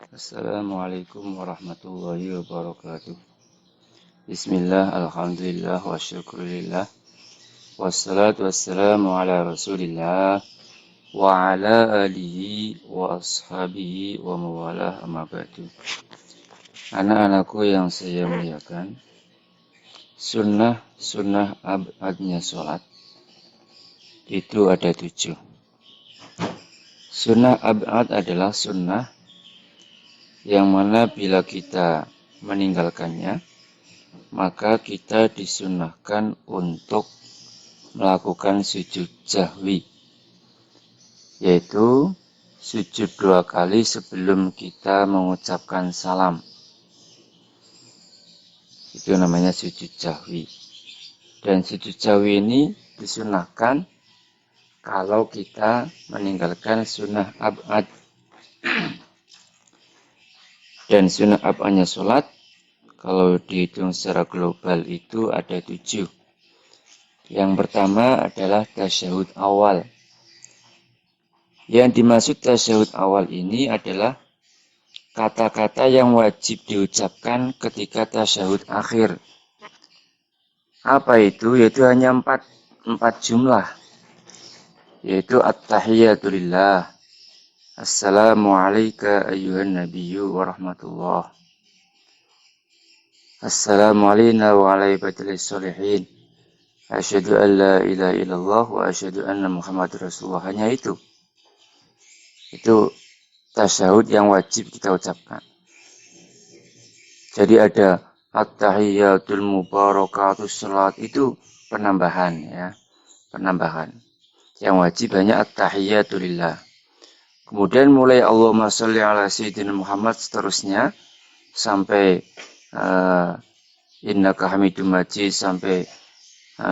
Assalamualaikum warahmatullahi wabarakatuh. Bismillah, alhamdulillah, wa syukurillah. Wassalatu wassalamu ala rasulillah wa ala alihi wa ashabihi wa mawalah amma ba'du. Anak-anakku yang saya muliakan, sunnah abadnya sholat itu ada 7. Sunnah abad adalah sunnah yang mana bila kita meninggalkannya, maka kita disunnahkan untuk melakukan sujud jahwi, yaitu sujud 2 kali sebelum kita mengucapkan salam. Itu namanya sujud jahwi. Dan sujud jahwi ini disunnahkan kalau kita meninggalkan sunnah abad. Dan sunnah abadnya sholat, kalau dihitung secara global itu ada 7. Yang pertama adalah tasyahud awal. Yang dimaksud tasyahud awal ini adalah kata-kata yang wajib diucapkan ketika tasyahud akhir. Apa itu? Yaitu hanya 4 jumlah. Yaitu at-tahiyatu lillah. Assalamualaikum ayyuhan nabiyyu wa rahmatullah. Assalamualaikum wa ala ibadillah sholihin. Asyhadu an la ilaha illallah wa asyhadu anna Muhammadar Rasulullah. Hanya itu. Itu tasyahud yang wajib kita ucapkan. Jadi ada at-tahiyyatul mubarakatus salat, itu penambahan ya. Penambahan. Yang wajib hanya at-tahiyyatu lillah. Kemudian mulai Allahumma sholli ala sayyidina Muhammad seterusnya sampai innaka hamidum majid sampai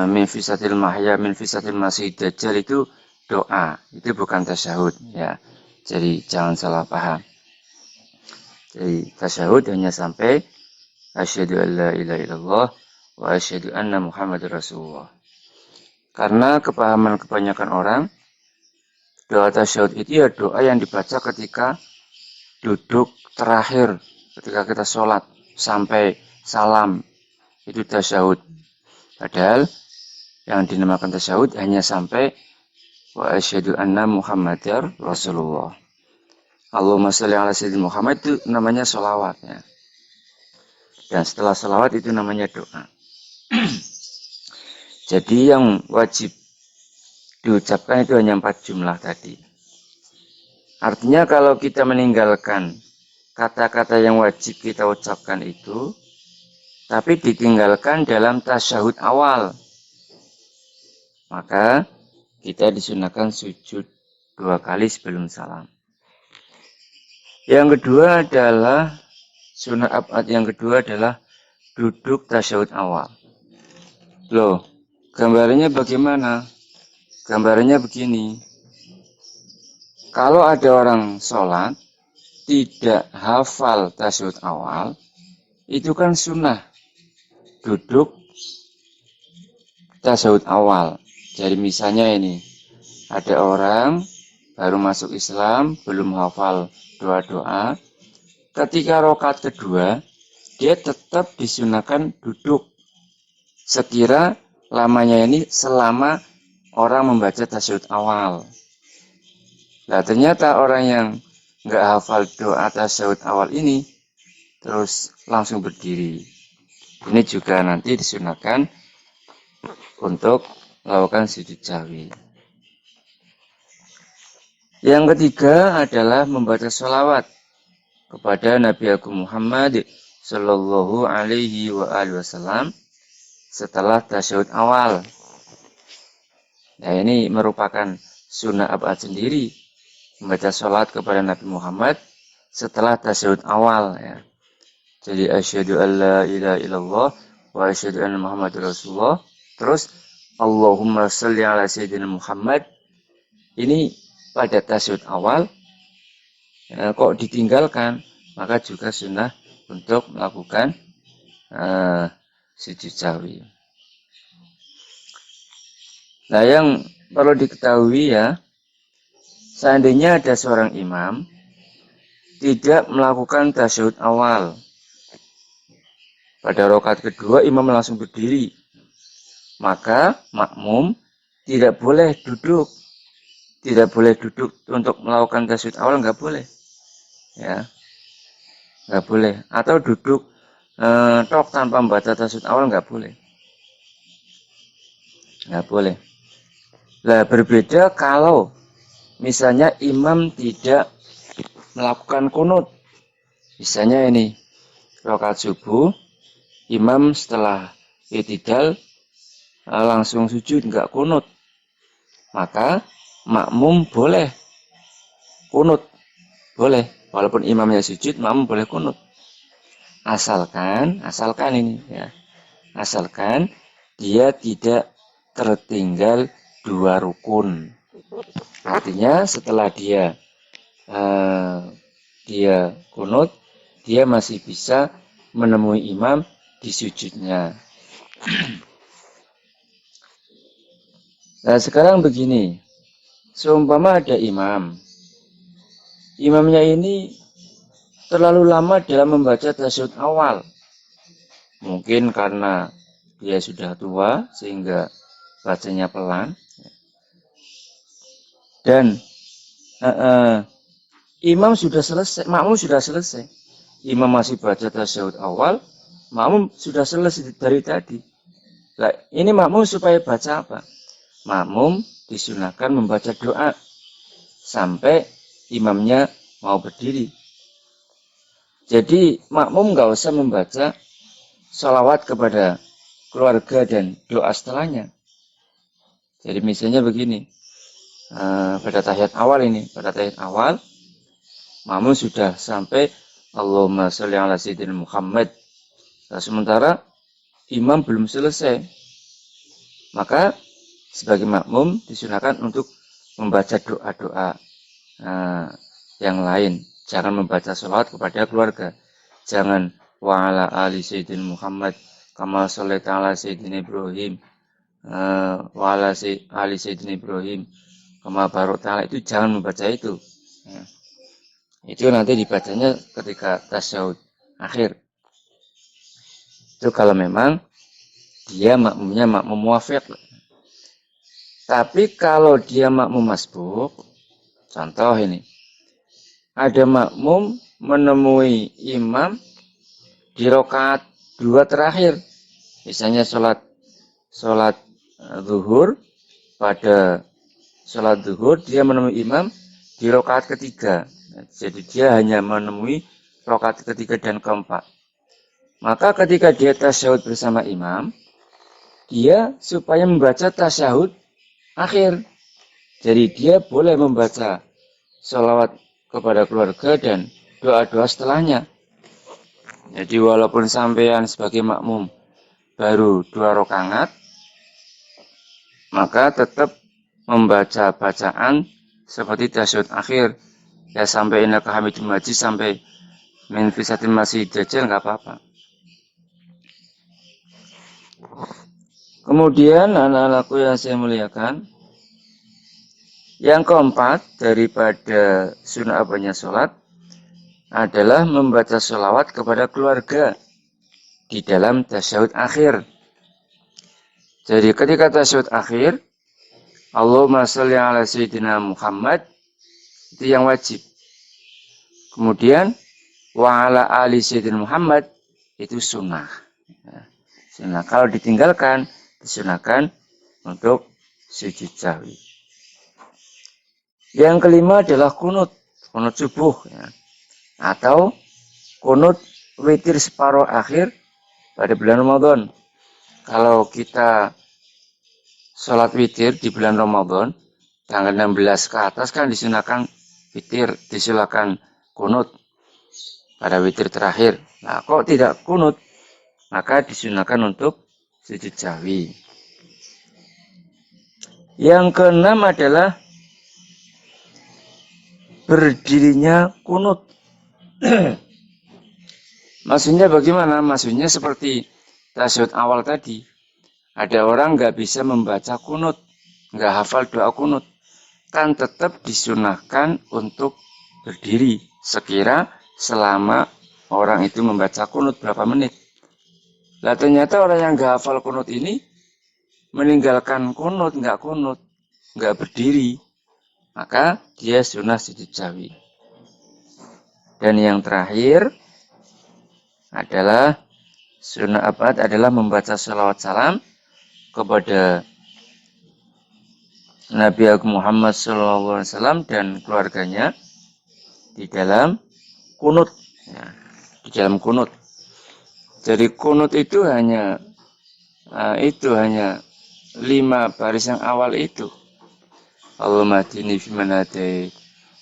min fisatil mahya min fisatil masih dajjal, itu doa, itu bukan tasyahud ya. Jadi jangan salah paham. Jadi tasyahud hanya sampai asyhadu an la ilaha illallah wa asyhadu anna Muhammadar Rasulullah. Karena kepahaman kebanyakan orang, doa tasyahud itu ya doa yang dibaca ketika duduk terakhir, ketika kita sholat sampai salam, itu tasyahud. Padahal yang dinamakan tasyahud hanya sampai wa asyhadu anna Muhammadar Rasulullah. Allahumma sholli ala sayyidina Muhammad itu namanya sholawat ya. Dan setelah sholawat itu namanya doa. Jadi yang wajib diucapkan itu hanya 4 jumlah tadi. Artinya kalau kita meninggalkan kata-kata yang wajib kita ucapkan itu, tapi ditinggalkan dalam tasyahud awal, maka kita disunahkan sujud 2 kali sebelum salam. Yang kedua adalah sunnah abad yang kedua adalah duduk tasyahud awal. Loh, gambarannya bagaimana? Gambarannya begini. Kalau ada orang sholat tidak hafal tasyahud awal, itu kan sunnah duduk tasyahud awal. Jadi misalnya ini, ada orang baru masuk Islam, belum hafal doa-doa. Ketika rakaat kedua, dia tetap disunahkan duduk. Sekira lamanya ini selama orang membaca tasyahud awal. Nah ternyata orang yang nggak hafal doa tasyahud awal ini, terus langsung berdiri. Ini juga nanti disunahkan untuk melakukan sujud jahwi. Yang ketiga adalah membaca sholawat kepada Nabi Agung Muhammad Sallallahu Alaihi Wasallam setelah tasyahud awal. Nah ini merupakan sunnah abad sendiri, membaca sholawat kepada Nabi Muhammad setelah tasyahud awal ya. Jadi asyhadu an la ilaha illallah wa asyhadu anna Muhammadar Rasulullah. Terus Allahumma sholli ala sayyidina Muhammad. Ini pada tasyahud awal ya, kok ditinggalkan, maka juga sunnah untuk melakukan sujud jahwi. Nah yang perlu diketahui ya, seandainya ada seorang imam tidak melakukan tasyahud awal. Pada rakaat kedua imam langsung berdiri. Maka makmum tidak boleh duduk. Tidak boleh duduk untuk melakukan tasyahud awal, nggak boleh. Ya, nggak boleh. Atau duduk tok tanpa membaca tasyahud awal, nggak boleh. Nggak boleh. Nah, berbeda kalau misalnya imam tidak melakukan kunut. Misalnya ini, rakaat subuh, imam setelah i'tidal langsung sujud, nggak kunut. Maka makmum boleh kunut. Boleh. Walaupun imamnya sujud, makmum boleh kunut. Asalkan ini ya. Asalkan dia tidak tertinggal 2 rukun. Artinya setelah dia kunut, dia masih bisa menemui imam di sujudnya. Nah, sekarang begini. Seumpama ada imam. Imamnya ini terlalu lama dalam membaca tasyahud awal. Mungkin karena dia sudah tua sehingga bacanya pelan. Dan imam sudah selesai, makmum sudah selesai. Imam masih baca tasyahud awal, makmum sudah selesai dari tadi. Nah, ini makmum supaya baca apa? Makmum disunahkan membaca doa sampai imamnya mau berdiri. Jadi makmum nggak usah membaca sholawat kepada keluarga dan doa setelahnya. Jadi misalnya begini, pada tahiyat awal makmum sudah sampai Allahumma sholli ala sayyidina Muhammad. Nah, sementara imam belum selesai, maka sebagai makmum disunahkan untuk membaca doa-doa yang lain. Jangan membaca sholawat kepada keluarga. Jangan wa ala ali sayyidina Muhammad kama shallaita ala sayyidina Ibrahim wa ala ali sayyidina Ibrahim kama barakta ala, itu jangan membaca itu. Itu nanti dibacanya ketika tasyahud akhir. Itu kalau memang dia makmumnya makmum muwafiq. Tapi kalau dia makmum masbuk, contoh ini, ada makmum menemui imam di rakaat 2 terakhir. Misalnya sholat zuhur, pada sholat zuhur dia menemui imam di rakaat ketiga. Jadi dia hanya menemui rakaat ketiga dan keempat. Maka ketika dia tasyahud bersama imam, dia supaya membaca tasyahud akhir. Jadi dia boleh membaca sholawat kepada keluarga dan doa-doa setelahnya. Jadi walaupun sampean sebagai makmum baru 2 rakaat, maka tetap membaca bacaan seperti tasyahud akhir. Ya sampai innaka hamidum majid, sampai min fisatin masih dajjal, nggak apa-apa. Kemudian anak-anakku yang saya muliakan, yang keempat daripada sunnah abahnya sholat adalah membaca sholawat kepada keluarga di dalam tasyahud akhir. Jadi ketika tasyahud akhir, Allahumma sholli ala sayyidina Muhammad, itu yang wajib. Kemudian wa ala ali sayyidina Muhammad, itu sunnah. Sunnah. Kalau ditinggalkan, disunahkan untuk sujud sahwi. Yang kelima adalah kunut subuh, ya. Atau kunut witir separuh akhir pada bulan Ramadan. Kalau kita sholat witir di bulan Ramadan, tanggal 16 ke atas kan disunahkan witir, disilakan kunut pada witir terakhir. Nah, kok tidak kunut, maka disunahkan untuk sujud sahwi. Yang keenam adalah berdirinya kunut. Maksudnya bagaimana? Maksudnya seperti tasyahud awal tadi. Ada orang nggak bisa membaca kunut, nggak hafal doa kunut, kan tetap disunahkan untuk berdiri sekira selama orang itu membaca kunut berapa menit. Lah ternyata orang yang nggak hafal kunut ini meninggalkan kunut, nggak berdiri, maka dia sunnah sujud sahwi. Dan yang terakhir adalah sunnah abad adalah membaca sholawat salam kepada Nabi Agung Muhammad SAW dan keluarganya di dalam kunut. Ya, di dalam kunut. Jadi kunut itu hanya 5 baris yang awal itu. Allahumma hdini fiman hadait,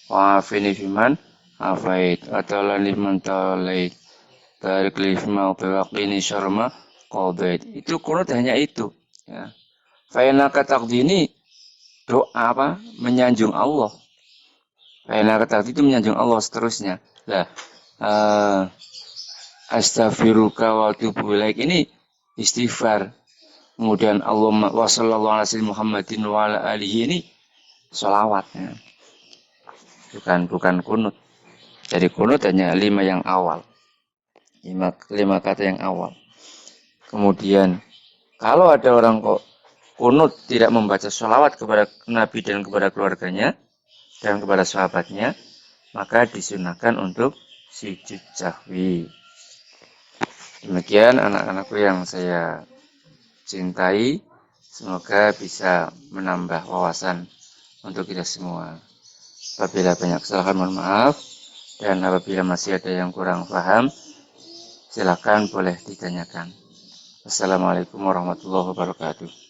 wa afini fiman afait, wa tawallani fiman tawallait, barik li fima wa qini syarra ma qadait. Itu kunut hanya itu. Ya. Fa innaka taqdini doa apa? Menyanjung Allah. Fa innaka taqdi itu menyanjung Allah seterusnya. Lah, astaghfiruka wa atubu ilaik ini istighfar. Kemudian Allahumma wa sallallahu alaihi Muhammadin wa ala alihi ini sholawat. Ya. Bukan kunut. Jadi kunut hanya 5 yang awal. 5 kata yang awal. Kemudian kalau ada orang kok kunut tidak membaca sholawat kepada Nabi dan kepada keluarganya dan kepada sahabatnya, maka disunahkan untuk sujud sahwi. Demikian anak-anakku yang saya cintai, semoga bisa menambah wawasan untuk kita semua. Apabila banyak kesalahan mohon maaf, dan apabila masih ada yang kurang paham, silakan boleh ditanyakan. Assalamualaikum warahmatullahi wabarakatuh.